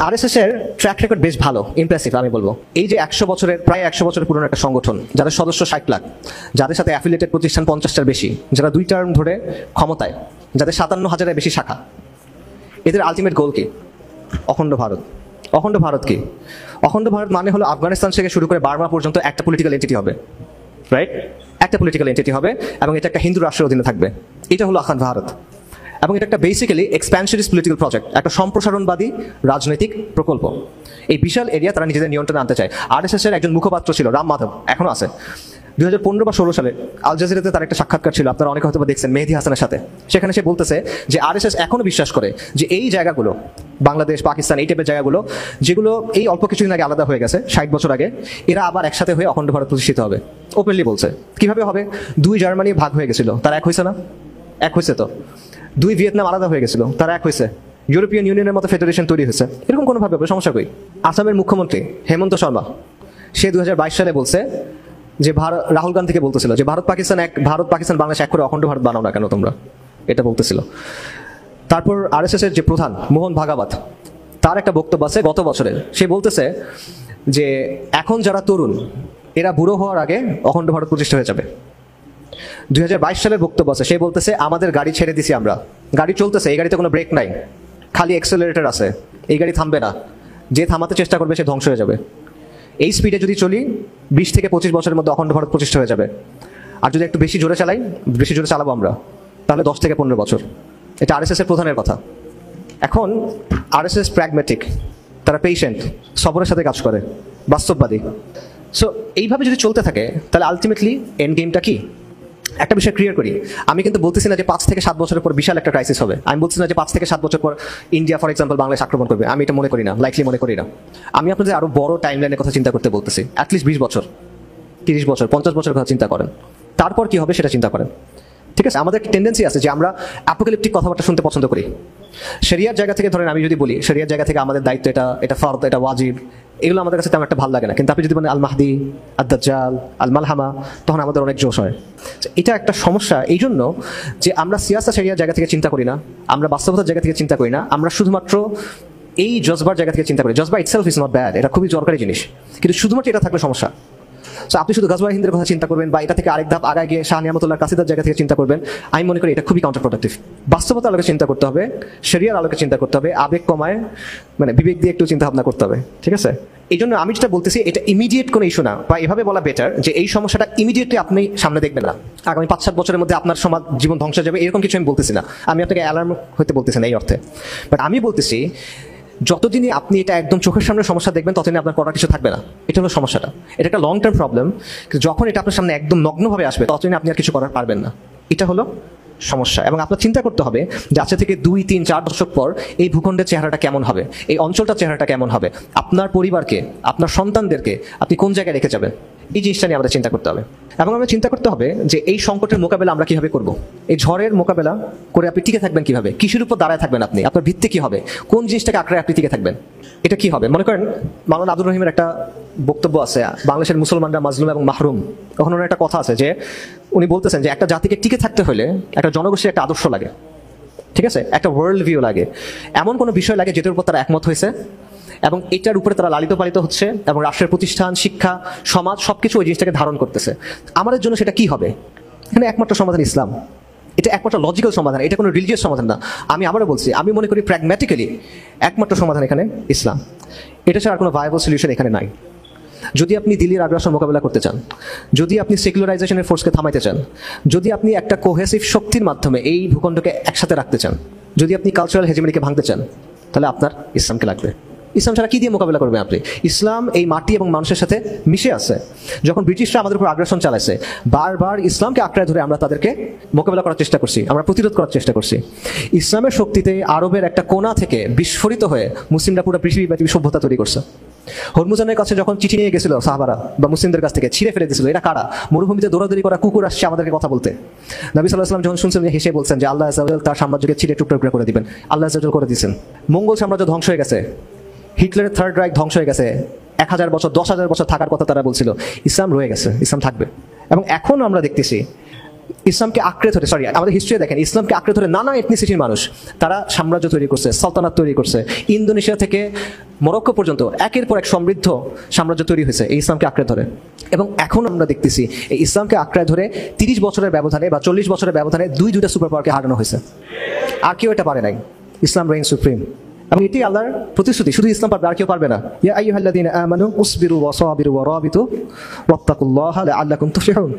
RSS এর track record বেশ ভালো, ইমপ্রেসিভ আমি বলবো। এই যে প্রায় 100 বছরের পুরনো একটা সংগঠন, যাদের সদস্য 60 লাখ, যাদের সাথে অ্যাফিলিয়েটেড প্রতিষ্ঠান 50টার বেশি, যারা 2 টার্ম ধরে ক্ষমতায়, যাদের 57,000-এর বেশি শাখা, এদের আলটিমেট গোল কি? অখণ্ড ভারত। অখণ্ড ভারত কি? অখণ্ড ভারত মানে হলো আফগানিস্তান থেকে শুরু করে বার্মা পর্যন্ত একটা পলিটিক্যাল এন্টিটি হবে, রাইট? একটা পলিটিক্যাল এন্টিটি হবে এবং এটা একটা হিন্দু রাষ্ট্রের অধীনে থাকবে। এটা হলো অখণ্ড ভারত। এবং এটা একটা বেসিক্যালি এক্সপ্যানশনিস্ট পলিটিক্যাল প্রজেক্ট, একটা সম্প্রসারণবাদী রাজনৈতিক প্রকল্প। এই বিশাল এরিয়া তারা নিজেদের নিয়ন্ত্রণে আনতে চায়। আরএসএস এর একজন মুখপাত্র ছিল রাম মাধব, এখনো আছে। 2015 বা 16 সালে আল জাজিরাতে তার একটা সাক্ষাৎকার ছিল, আপনারা অনেকে হয়তো দেখছেন, মেহেদী হাসানের সাথে। সেখানে সে বলতেছে যে আরএসএস এখনো বিশ্বাস করে যে এই জায়গাগুলো, বাংলাদেশ, পাকিস্তান, এই টাইপের জায়গাগুলো, যেগুলো এই অল্প কিছুদিন আগে আলাদা হয়ে গেছে 60 বছর আগে, এরা আবার একসাথে হয়ে অখণ্ড ভারত প্রতিষ্ঠিত হবে। ওপেনলি বলছে। কিভাবে হবে? 2 জার্মানি ভাগ হয়ে গেছিল, তারা এক হয়েছে না? এক হয়েছে তো। 2 ভিয়েতনাম আলাদা হয়ে গেছিল, তারা এক হয়েছে। ইউরোপিয়ান ইউনিয়নের মতো ফেডারেশন তৈরি হয়েছে। এরকম কোনোভাবে হবে? সমস্যা কই? আসামের মুখ্যমন্ত্রী হেমন্ত শর্মা, সে 2022 সালে বলছে যে রাহুল গান্ধীকে বলতেছিল যে ভারত পাকিস্তান বাংলাদেশ এক করে অখণ্ড ভারত বানাও না কেন তোমরা, এটা বলতেছিল। তারপর আরএসএস এর যে প্রধান মোহন ভাগাবত, তার একটা বক্তব্য আছে গত বছরের। সে বলতেছে যে এখন যারা তরুণ, এরা বুড়ো হওয়ার আগে অখণ্ড ভারত প্রতিষ্ঠা হয়ে যাবে। 2022 সালের বক্তব্য আছে। সে বলতেছে আমাদের গাড়ি ছেড়ে দিছি আমরা, গাড়ি চলতেছে, এই গাড়িতে কোনো ব্রেক নাই, খালি অ্যাক্সেলারেটর আছে, এই গাড়ি থামবে না, যে থামাতে চেষ্টা করবে সে ধ্বংস হয়ে যাবে। এই স্পিডে যদি চলি 20 থেকে 25 বছরের মধ্যে অখণ্ড ভারত প্রতিষ্ঠা হয়ে যাবে। আর যদি একটু বেশি জোরে চালাবো আমরা, তাহলে 10 থেকে 15 বছর। এটা আরএসএস এর প্রধানের কথা। এখন আরএসএস প্র্যাগম্যাটিক, তারা পেশেন্ট, সবরের সাথে কাজ করে, বাস্তববাদী। সো এইভাবে যদি চলতে থাকে তাহলে আলটিমেটলি এন্ড গেমটা কি? একটা বিষয় ক্লিয়ার করি, আমি কিন্তু বলতেছি না যে 5 থেকে 7 বছরের পর বিশাল একটা ক্রাইসিস হবে। আমি বলছি না যে 5 থেকে 7 বছর পর ইন্ডিয়া ফর এক্সাম্পল বাংলাদেশ আক্রমণ করবে। আমি এটা মনে করি না, লাইকলি মনে করি না। আমি আপনাদের আরো বড় টাইম লাইনের কথা চিন্তা করতে বলতেছি। অ্যাটলিস্ট 20 বছর, 30 বছর, 50 বছরের কথা চিন্তা করেন। তারপর কি হবে সেটা চিন্তা করেন। ঠিক আছে? আমাদের টেন্ডেন্সি আছে যে আমরা অ্যাপোকালিপটিক কথাবার্তা শুনতে পছন্দ করি। শরিয়ার জায়গা থেকে ধরেন, আমি যদি বলি শরিয়ার জায়গা থেকে আমাদের দায়িত্ব, এটা ফরদ, এটা ওয়াজিব, এগুলো আমাদের কাছে তেমন একটা ভালো লাগে না। কিন্তু আপনি যদি বলেন আল মাহদি, আদ দাজ্জাল, আল মালহামা, তখন আমাদের অনেক জোশ হয়। এটা একটা সমস্যা এই জন্য যে আমরা সিয়াসা শরিয়ার জায়গা থেকে চিন্তা করি না, আমরা বাস্তবতার জায়গা থেকে চিন্তা করি না, আমরা শুধুমাত্র এই জজবার জায়গা থেকে চিন্তা করি। জজবা ইটসেলফ ইজ নট ব্যাড, এটা খুবই দরকারি জিনিস, কিন্তু শুধুমাত্র এটা থাকলে সমস্যা। সো আপনি শুধু গাজওয়া হিন্দের কথা চিন্তা করবেন বা এটা থেকে আরেক ধাপ আগায় গিয়ে শাহ নিয়ামতুল্লাহ কাসিদার জায়গা থেকে চিন্তা করবেন, আমি মনে করি এটা খুবই কাউন্টার প্রোডাক্টিভ। বাস্তবতার আলোকে চিন্তা করতে হবে, শরিয়ার আলোকে চিন্তা করতে হবে, আবেগ কমায় মানে বিবেক দিয়ে একটু চিন্তা ভাবনা করতে হবে। ঠিক আছে? এই জন্য আমি যেটা বলতেছি, এটা ইমিডিয়েট কোনো ইস্যু না, বা এভাবে বলা বেটার যে এই সমস্যাটা ইমিডিয়েটলি আপনি সামনে দেখবেন না, আগামী 5-7 বছরের মধ্যে আপনার সমাজ জীবন ধ্বংস হয়ে যাবে, এরকম কিছু আমি বলতেছি না। আমি আপনাকে অ্যালার্ম হতে বলতেছি না এই অর্থে। বাট আমি বলতেছি যতদিনই আপনি এটা একদম চোখের সামনে সমস্যা দেখবেন, ততদিনই আপনার করার কিছু থাকবে না। এটা হলো সমস্যাটা। এটা একটা লং টার্ম প্রবলেম, কিন্তু যখন এটা আপনার সামনে একদম নগ্নভাবে আসবে, ততদিনই আপনি আর কিছু করার পারবেন না। এটা হলো সমস্যা। এবং আপনার চিন্তা করতে হবে যে আজকে থেকে 2, 3, 4 দশক পর এই ভূখণ্ডের চেহারাটা কেমন হবে, এই অঞ্চলটার চেহারাটা কেমন হবে, আপনার পরিবারকে, আপনার সন্তানদেরকে আপনি কোন জায়গায় রেখে যাবেন, এই জিনিসটা নিয়ে আমাদের চিন্তা করতে হবে। এবং আমরা চিন্তা করতে হবে যে এই সংকটের মোকাবেলা আমরা কিভাবে করব। এই ঝড়ের মোকাবেলা করে আপনি টিকে থাকবেন কিভাবে, কিসের উপর দাঁড়ায় থাকবেন আপনি, আপনার ভিত্তি কি হবে, কোন জিনিসটাকে আঁকড়ে আপনি টিকে থাকবেন, এটা কি হবে। মনে করেন মাওলানা আব্দুর রহিমের একটা বক্তব্য আছে, বাংলাদেশের মুসলমানরা মাজলুম এবং মাহরুম। তখন ওনার একটা কথা আছে যে উনি বলতেছেন যে একটা জাতিকে টিকে থাকতে হলে একটা জনগোষ্ঠীর একটা আদর্শ লাগে। ঠিক আছে? একটা ওয়ার্ল্ড ভিউ লাগে, এমন কোনো বিষয় লাগে যেটার উপর তারা একমত হয়েছে এবং এটার উপরে তারা লালিত পালিত হচ্ছে, এবং রাষ্ট্রের প্রতিষ্ঠান, শিক্ষা, সমাজ সবকিছু ওই জিনিসটাকে ধারণ করতেছে। আমাদের জন্য সেটা কি হবে? এখানে একমাত্র সমাধান ইসলাম। এটা একমাত্র লজিক্যাল সমাধান, এটা কোনো রিলিজিয়াস সমাধান না। আমি আবারও বলছি, আমি মনে করি প্র্যাগম্যাটিক্যালি একমাত্র সমাধান এখানে ইসলাম। এটা ছাড়া আর কোনো ভায়াবল সলিউশন এখানে নাই। যদি আপনি দিল্লির আগ্রাসন মোকাবেলা করতে চান, যদি আপনি সেকুলারাইজেশনের ফোর্সকে থামাইতে চান, যদি আপনি একটা কোহেসিভ শক্তির মাধ্যমে এই ভূখণ্ডকে একসাথে রাখতে চান, যদি আপনি কালচারাল হেজেমনিকে ভাঙতে চান, তাহলে আপনার ইসলামকে লাগবে। ইসলাম ছাড়া কি দিয়ে মোকাবেলা করবেন আপনি? ইসলাম এই মাটি এবং মানুষের সাথে মিশে আছে। যখন ব্রিটিশরা আমাদের উপর আগ্রাসন চালাইছে, বারবার ইসলামকে আঁকড়ায় ধরে আমরা তাদেরকে মোকাবেলা করার চেষ্টা করছি, আমরা প্রতিরোধ করার চেষ্টা করছি। ইসলামের শক্তিতে আরবের একটা কোণা থেকে বিস্ফোরিত হয়ে মুসলিমরা পুরো পৃথিবীব্যাপী সভ্যতা তৈরি করছে। হরমুজানের কাছে যখন চিঠি নিয়ে গেছিল সাহাবারা বা মুসলিমদের কাছ থেকে, ছিঁড়ে ফেলে দিয়েছিল, এটা কারা? মরুভূমিতে দৌড়াদৌড়ি করা কুকুর আসছে আমাদেরকে কথা বলতে। নবী সাল্লাল্লাহু আলাইহি ওয়াসাল্লাম যখন শুনছেন, হেসে বলছেন যে আল্লাহ আযজা ওয়া জাল তার সাম্রাজ্যকে ছিঁড়ে টুকরো করে দিবেন। আল্লাহ আযজা ওয়া জাল করে দিয়েছেন। মঙ্গল সাম্রাজ্য ধ্বংস হয়ে গেছে, হিটলারের থার্ড রাইখ ধ্বংস হয়ে গেছে। 1000 বছর 10,000 বছর থাকার কথা তারা বলছিল, ইসলাম রয়ে গেছে, ইসলাম থাকবে। এবং এখন আমরা দেখতেছি ইসলামকে আঁকড়ে ধরে, সরি আমাদের হিস্ট্রি দেখেন, ইসলামকে আঁকড়ে ধরে নানা এথনিসিটির মানুষ তারা সাম্রাজ্য তৈরি করছে, সালতানাত তৈরি করছে। ইন্দোনেশিয়া থেকে মরক্কো পর্যন্ত একের পর এক সমৃদ্ধ সাম্রাজ্য তৈরি হয়েছে এই ইসলামকে আঁকড়ে ধরে। এবং এখন আমরা দেখতেছি এই ইসলামকে আঁকড়ে ধরে 30 বছরের ব্যবধানে বা 40 বছরের ব্যবধানে দুইটা সুপার পাওয়ারকে হারানো হয়েছে। আর কেউ এটা পারে নাই। ইসলাম রেইন সুপ্রিম, এবং এটি আল্লাহর প্রতিশ্রুতি। শুধু ইসলাম পারবে, আর কেউ পারবে না। ইয়া আইয়ুহাল্লাযীনা আমানু উসবিরু ওয়া সাবিরু ওয়া রাবিতু ওয়াত্তাকুল্লাহা লাআল্লাকুম তুফলিহুন।